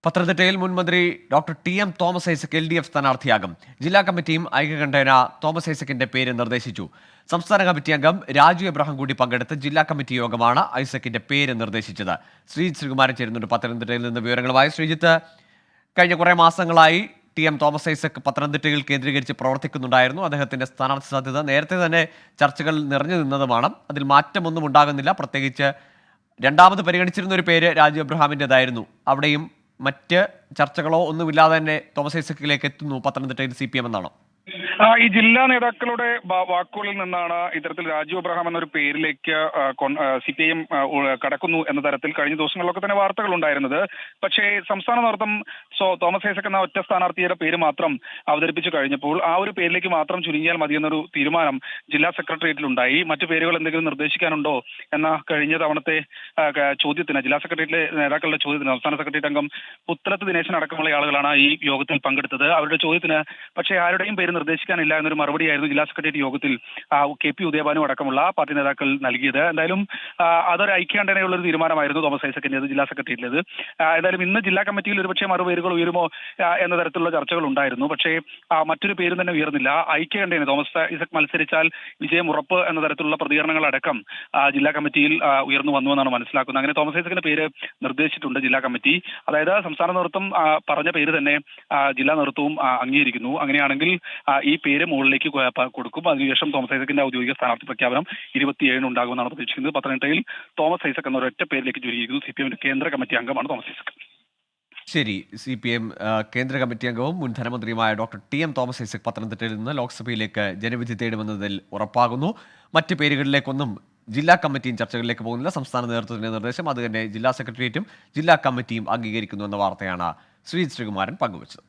പത്തനംതിട്ടയിൽ മുൻ മന്ത്രി doctor TM. Thomas Isaac LDF സ്ഥാനാർത്ഥിയാകും. ജില്ലാ കമ്മിറ്റിയും ഐക്യകണ്ഠേന തോമസ് ഐസക്കിന്റെ പേര് നിർദ്ദേശിച്ചു. സംസ്ഥാന കമ്മിറ്റി അംഗം രാജു എബ്രഹാം കൂടി പങ്കെടുത്ത ജില്ലാ കമ്മിറ്റി യോഗമാണ് ഐസക്കിന്റെ പേര് നിർദ്ദേശിച്ചത്. ശ്രീജിത്ത് ശ്രീകുമാരൻ ചേരുന്നുണ്ട് പത്തനംതിട്ടയിൽ നിന്ന് വിവരങ്ങളുമായി. ശ്രീജിത്ത്, കഴിഞ്ഞ കുറേ മാസങ്ങളായി ടി.എം. തോമസ് ഐസക് പത്തനംതിട്ടയിൽ കേന്ദ്രീകരിച്ച് പ്രവർത്തിക്കുന്നുണ്ടായിരുന്നു. അദ്ദേഹത്തിന്റെ സ്ഥാനാർത്ഥി സാധ്യത നേരത്തെ തന്നെ ചർച്ചകൾ നിറഞ്ഞു നിന്നതുമാണ്. അതിൽ മാറ്റമൊന്നും ഉണ്ടാകുന്നില്ല. പ്രത്യേകിച്ച് രണ്ടാമത് പരിഗണിച്ചിരുന്ന ഒരു പേര് രാജു എബ്രഹാമിൻ്റെതായിരുന്നു. അവിടെയും മറ്റ് ചർച്ചകളോ ഒന്നുമില്ലാതെ തന്നെ തോമസ് ഐസക്കിലേക്ക് എത്തുന്നു പത്തനംതിട്ടയിൽ CPM എന്നാണോ? ഈ ജില്ലാ നേതാക്കളുടെ വാക്കുകളിൽ നിന്നാണ് ഇത്തരത്തിൽ രാജു എബ്രഹാം എന്നൊരു പേരിലേക്ക് CPIM കടക്കുന്നു എന്ന തരത്തിൽ കഴിഞ്ഞ ദിവസങ്ങളിലൊക്കെ തന്നെ വാർത്തകൾ ഉണ്ടായിരുന്നത്. പക്ഷേ സംസ്ഥാന നേതൃത്വം തോമസ് ഐസക് എന്ന ഒറ്റ സ്ഥാനാർത്ഥിയുടെ പേര് മാത്രം അവതരിപ്പിച്ചു കഴിഞ്ഞപ്പോൾ ആ ഒരു പേരിലേക്ക് മാത്രം ചുരുങ്ങിയാൽ മതിയെന്നൊരു തീരുമാനം ജില്ലാ സെക്രട്ടേറിയറ്റിലുണ്ടായി. മറ്റു പേരുകൾ എന്തെങ്കിലും നിർദ്ദേശിക്കാനുണ്ടോ എന്ന കഴിഞ്ഞ തവണത്തെ ചോദ്യത്തിന് ജില്ലാ സെക്രട്ടേറിയറ്റിലെ നേതാക്കളുടെ ചോദ്യത്തിന് സംസ്ഥാന സെക്രട്ടേറിയറ്റ് അംഗം പുത്തലത്ത് ദിനേശൻ അടക്കമുള്ള ആളുകളാണ് ഈ യോഗത്തിൽ പങ്കെടുത്തത്. അവരുടെ ചോദ്യത്തിന് പക്ഷേ ആരുടെയും പേര് നിർദ്ദേശിക്കാനില്ല എന്നൊരു മറുപടിയായിരുന്നു ജില്ലാ സെക്രട്ടേറിയറ്റ് യോഗത്തിൽ KP ഉദയഭാനു അടക്കമുള്ള പാർട്ടി നേതാക്കൾ നൽകിയത്. എന്തായാലും അതൊരു ഐക്യകണ്ഠേനയുള്ള ഒരു തീരുമാനമായിരുന്നു തോമസ് ഐസക്കിന്റേത്, ജില്ലാ സെക്രട്ടേറിയറ്റിലേത്. എന്തായാലും ഇന്ന് ജില്ലാ കമ്മിറ്റിയിൽ ഒരുപക്ഷെ മറുപേരുകൾ ഉയരുമോ എന്ന തരത്തിലുള്ള ചർച്ചകൾ ഉണ്ടായിരുന്നു. പക്ഷേ മറ്റൊരു പേരും തന്നെ ഉയർന്നില്ല. ഐക്യകണ്ഠേന തോമസ് ഐസക് മത്സരിച്ചാൽ വിജയം ഉറപ്പ് എന്ന തരത്തിലുള്ള പ്രതികരണങ്ങളടക്കം ജില്ലാ കമ്മിറ്റിയിൽ ഉയർന്നു വന്നു എന്നാണ് മനസ്സിലാക്കുന്നത്. അങ്ങനെ തോമസ് ഐസക്കിന്റെ പേര് നിർദ്ദേശിച്ചിട്ടുണ്ട് ജില്ലാ കമ്മിറ്റി. അതായത് സംസ്ഥാന നേതൃത്വം പറഞ്ഞ പേര് തന്നെ ജില്ലാ നേതൃത്വവും അംഗീകരിക്കുന്നു. അങ്ങനെയാണെങ്കിൽ ഈ പേര് മുകളിലേക്ക് കൊടുക്കും. അതിനുശേഷം തോമസ് ഐസക്കിന്റെ ഔദ്യോഗിക സ്ഥാനാർത്ഥി പ്രഖ്യാപനം 27 ഉണ്ടാകുമെന്നാണ് പ്രതീക്ഷിക്കുന്നത്. പത്തനംതിട്ടയിൽ തോമസ് ഐസക് എന്ന ഒരൊറ്റ പേരിലേക്ക് ചുരുങ്ങിയിരിക്കുന്നു. CPM കേന്ദ്ര കമ്മിറ്റി അംഗമാണ് തോമസ് ഐസക്. ശരി, CPM കേന്ദ്ര കമ്മിറ്റി അംഗവും മുൻ ധനമന്ത്രിയുമായ ഡോക്ടർ ടി.എം. തോമസ് ഐസക് പത്തനംതിട്ടയിൽ നിന്ന് ലോക്സഭയിലേക്ക് ജനവിധി തേടുമെന്നതിൽ ഉറപ്പാകുന്നു. മറ്റ് പേരുകളിലേക്കൊന്നും ജില്ലാ കമ്മിറ്റിയും ചർച്ചകളിലേക്ക് പോകുന്നില്ല. സംസ്ഥാന നേതൃത്വത്തിന്റെ നിർദ്ദേശം അത് തന്നെ ജില്ലാ സെക്രട്ടേറിയറ്റും ജില്ലാ കമ്മിറ്റിയും അംഗീകരിക്കുന്നു എന്ന വാർത്തയാണ് ശ്രീകുമാരൻ പങ്കുവച്ചത്.